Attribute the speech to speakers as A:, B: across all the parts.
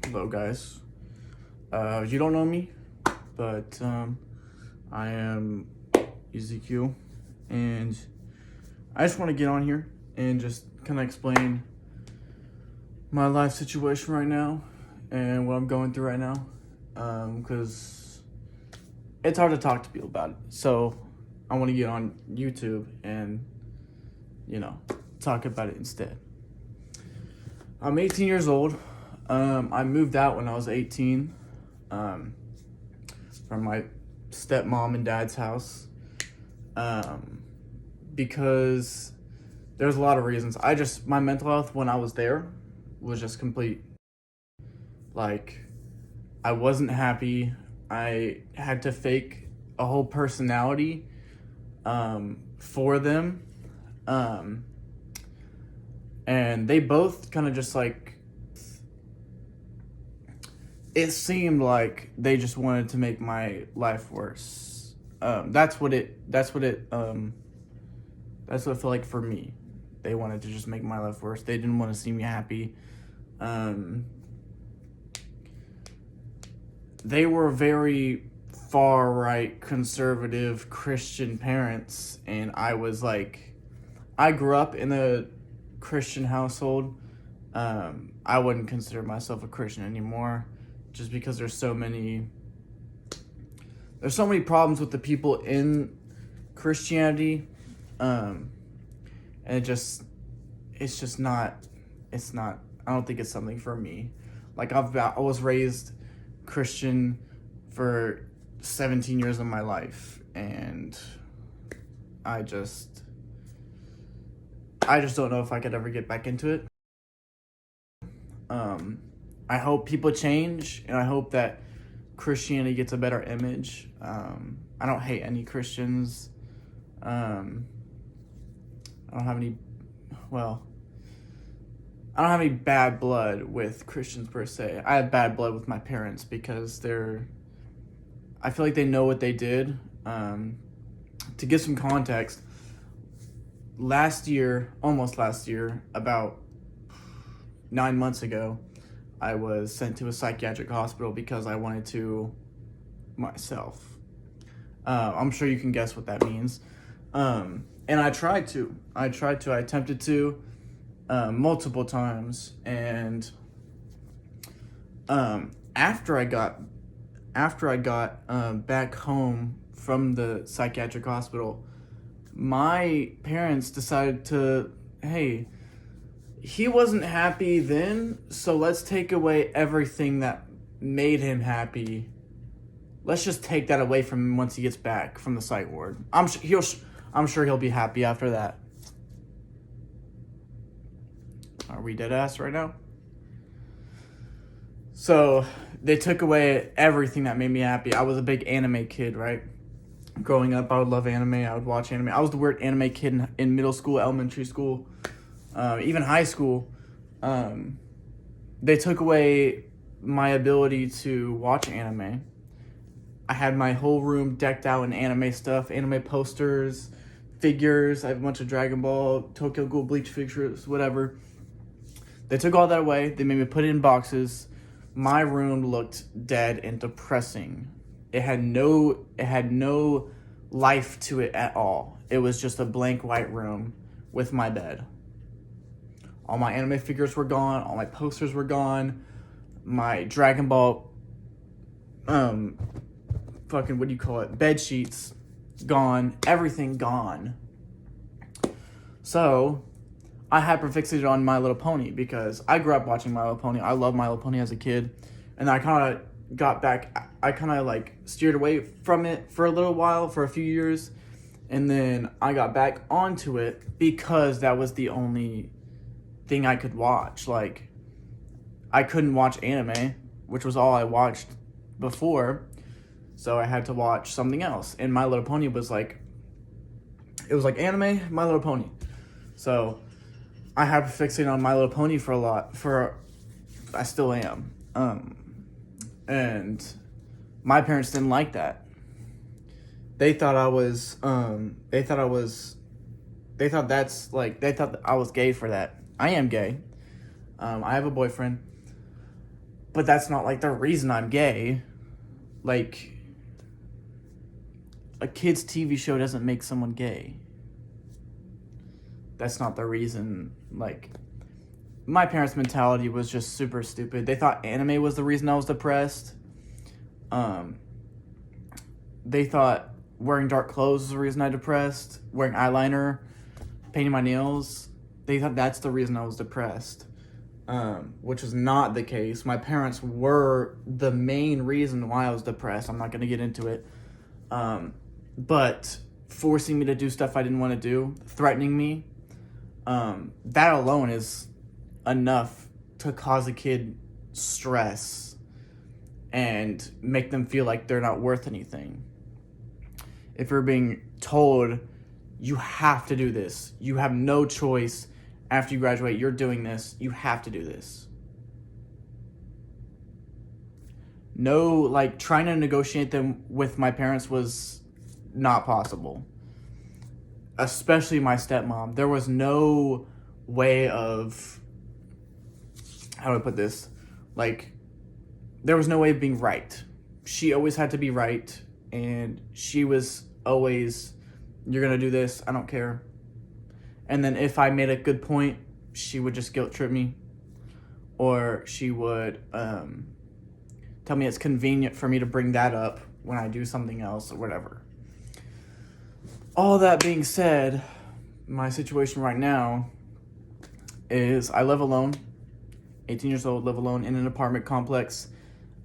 A: Hello, guys. You don't know me, but I am Ezekiel, and I just want to get on here and just kind of explain my life situation right now and what I'm going through right now, because it's hard to talk to people about it. So I want to get on YouTube and, talk about it instead. I'm 18 years old. I moved out when I was 18 from my stepmom and dad's house because there's a lot of reasons. My mental health when I was there was just complete. Like, I wasn't happy. I had to fake a whole personality for them. And they both kind of just it seemed like they just wanted to make my life worse. That's what it felt like for me. They wanted to just make my life worse. They didn't want to see me happy. They were very far right conservative Christian parents, and I grew up in a Christian household. I wouldn't consider myself a Christian anymore, just because there's so many problems with the people in Christianity, and it's not. I don't think it's something for me. Like, I was raised Christian for 17 years of my life, and I just don't know if I could ever get back into it. I hope people change, and I hope that Christianity gets a better image. I don't hate any Christians. I don't have any bad blood with Christians per se. I have bad blood with my parents because I feel like they know what they did. To give some context, almost last year, about 9 months ago, I was sent to a psychiatric hospital because I wanted to myself. I'm sure you can guess what that means. And I tried to. I attempted to multiple times. And after I got back home from the psychiatric hospital, my parents decided to, hey, he wasn't happy then, so let's take away everything that made him happy. Let's just take that away from him once he gets back from the psych ward. I'm sure he'll be happy after that. Are we dead ass right now? So they took away everything that made me happy. I was a big anime kid, right? Growing up, I would love anime. I would watch anime. I was the weird anime kid in middle school, elementary school, even high school. They took away my ability to watch anime. I had my whole room decked out in anime stuff, anime posters, figures. I have a bunch of Dragon Ball, Tokyo Ghoul, Bleach figures, whatever. They took all that away. They made me put it in boxes. My room looked dead and depressing. It had no life to it at all. It was just a blank white room with my bed. All my anime figures were gone. All my posters were gone. My Dragon Ball, bed sheets, gone. Everything gone. So I hyperfixated on My Little Pony because I grew up watching My Little Pony. I loved My Little Pony as a kid. And I kind of steered away from it for a little while, for a few years. And then I got back onto it because that was the only thing I could watch. Like, I couldn't watch anime, which was all I watched before. So I had to watch something else. And My Little Pony was it was like anime, My Little Pony. So I hyperfixated on My Little Pony I still am. And my parents didn't like that. They thought I was I was gay for that. I am gay. I have a boyfriend. But that's not like the reason I'm gay. Like, a kid's TV show doesn't make someone gay. That's not the reason. Like, my parents' mentality was just super stupid. They thought anime was the reason I was depressed. They thought wearing dark clothes was the reason I was depressed. Wearing eyeliner, painting my nails. They thought that's the reason I was depressed. Which was not the case. My parents were the main reason why I was depressed. I'm not going to get into it. But forcing me to do stuff I didn't want to do, threatening me, that alone is enough to cause a kid stress and make them feel like they're not worth anything. If you're being told, you have to do this, you have no choice, after you graduate, you're doing this, you have to do this. No, like, trying to negotiate them with my parents was not possible. Especially my stepmom. There was no way of, how do I put this? Like, there was no way of being right. She always had to be right, and she was always, you're gonna do this, I don't care. And then if I made a good point, she would just guilt trip me. Or she would tell me it's convenient for me to bring that up when I do something else or whatever. All that being said, my situation right now is I live alone, 18 years old, live alone in an apartment complex.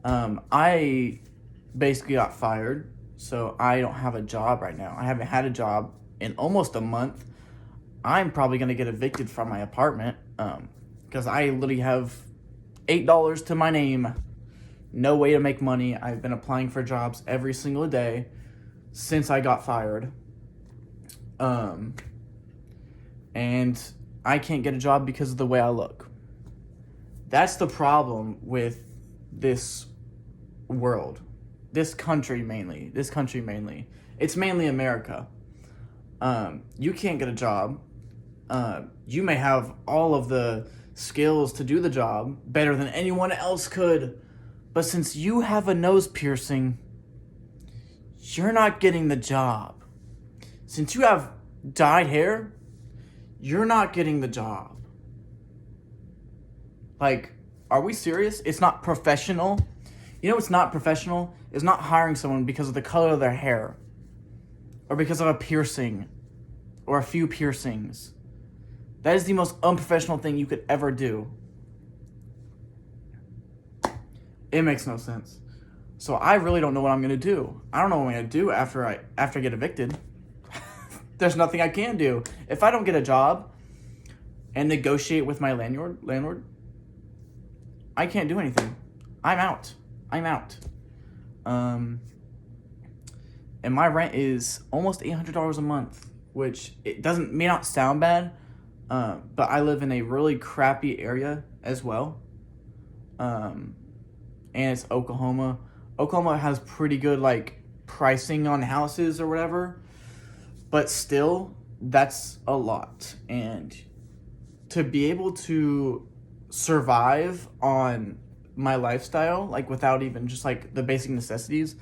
A: I basically got fired, so I don't have a job right now. I haven't had a job in almost a month. I'm probably going to get evicted from my apartment because I literally have $8 to my name. No way to make money. I've been applying for jobs every single day since I got fired. And I can't get a job because of the way I look. That's the problem with this world. This country mainly. It's mainly America. You can't get a job. You may have all of the skills to do the job better than anyone else could. But since you have a nose piercing, you're not getting the job. Since you have dyed hair, you're not getting the job. Like, are we serious? It's not professional. You know what's not professional? Is not hiring someone because of the color of their hair. Or because of a piercing. Or a few piercings. That is the most unprofessional thing you could ever do. It makes no sense. So I really don't know what I'm going to do. I don't know what I'm going to do after I get evicted. There's nothing I can do. If I don't get a job and negotiate with my landlord, I can't do anything. I'm out. And my rent is almost $800 a month, which it may not sound bad, but I live in a really crappy area as well. And it's Oklahoma. Oklahoma has pretty good, like, pricing on houses or whatever. But still, that's a lot. And to be able to survive on my lifestyle, like, without even just, like, the basic necessities,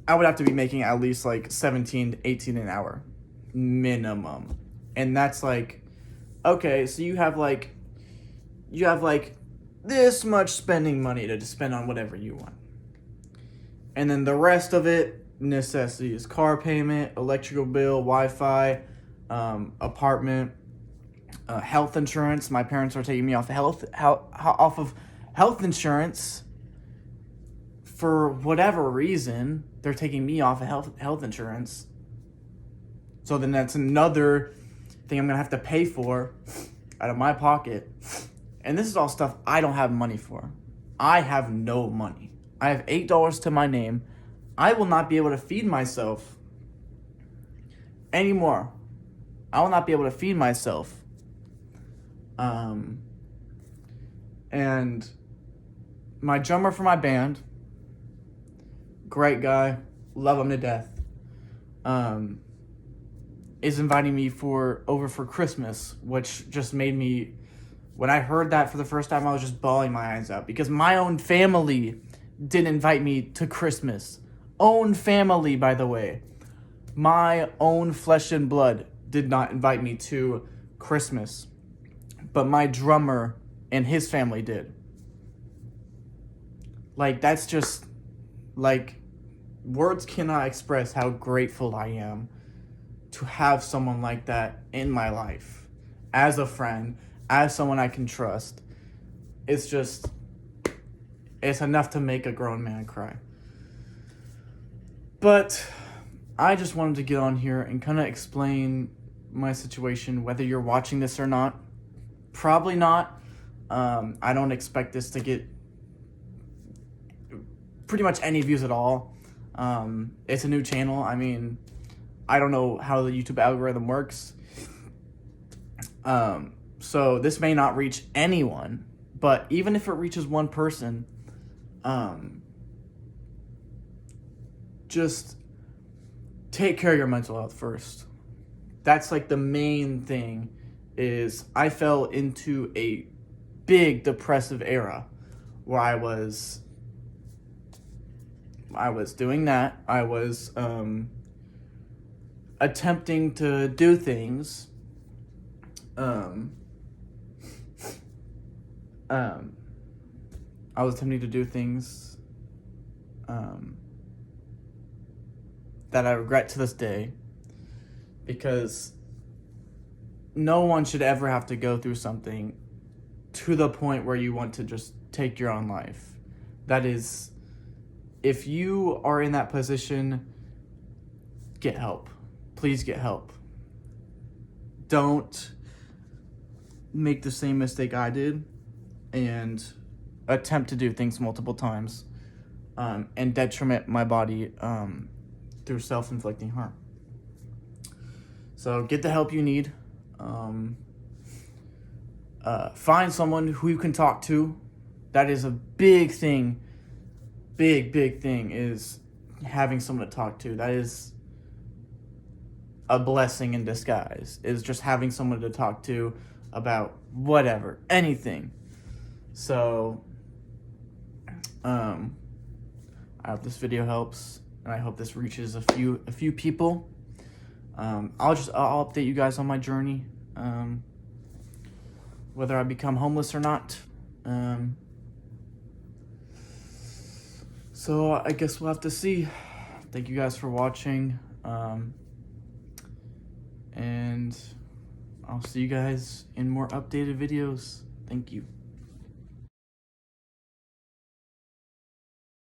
A: I would have to be making at least, like, 17 to 18 an hour. Minimum. And that's, like, okay, so you have this much spending money to spend on whatever you want. And then the rest of it, necessities, car payment, electrical bill, Wi-Fi, apartment, health insurance. My parents are taking me off of health insurance for whatever reason. They're taking me off of health insurance. So then that's another thing I'm gonna have to pay for out of my pocket. And this is all stuff I don't have money for. I have no money. I have $8 to my name. I will not be able to feed myself anymore. I will not be able to feed myself. And my drummer for my band, great guy, love him to death, is inviting me over for Christmas, which just made me When I heard that for the first time, I was just bawling my eyes out because my own family didn't invite me to Christmas. Own family, by the way. My own flesh and blood did not invite me to Christmas, but my drummer and his family did. Like, that's just, like, words cannot express how grateful I am to have someone like that in my life. As a friend, as someone I can trust. It's enough to make a grown man cry. But I just wanted to get on here and kind of explain my situation, whether you're watching this or not. Probably not. I don't expect this to get pretty much any views at all. It's a new channel. I mean, I don't know how the YouTube algorithm works. So this may not reach anyone, but even if it reaches one person, just take care of your mental health first. That's like the main thing. Is I fell into a big depressive era where I was doing that. I was attempting to do things. I was attempting to do things that I regret to this day, because no one should ever have to go through something to the point where you want to just take your own life. That is, if you are in that position, get help. Please get help. Don't make the same mistake I did and attempt to do things multiple times and detriment my body through self-inflicting harm. So get the help you need. Find someone who you can talk to. That is a big thing. Big thing is having someone to talk to. That is a blessing in disguise, is just having someone to talk to about whatever, anything. So, I hope this video helps, and I hope this reaches a few people. I'll update you guys on my journey, whether I become homeless or not. So I guess we'll have to see. Thank you guys for watching, and I'll see you guys in more updated videos. Thank you.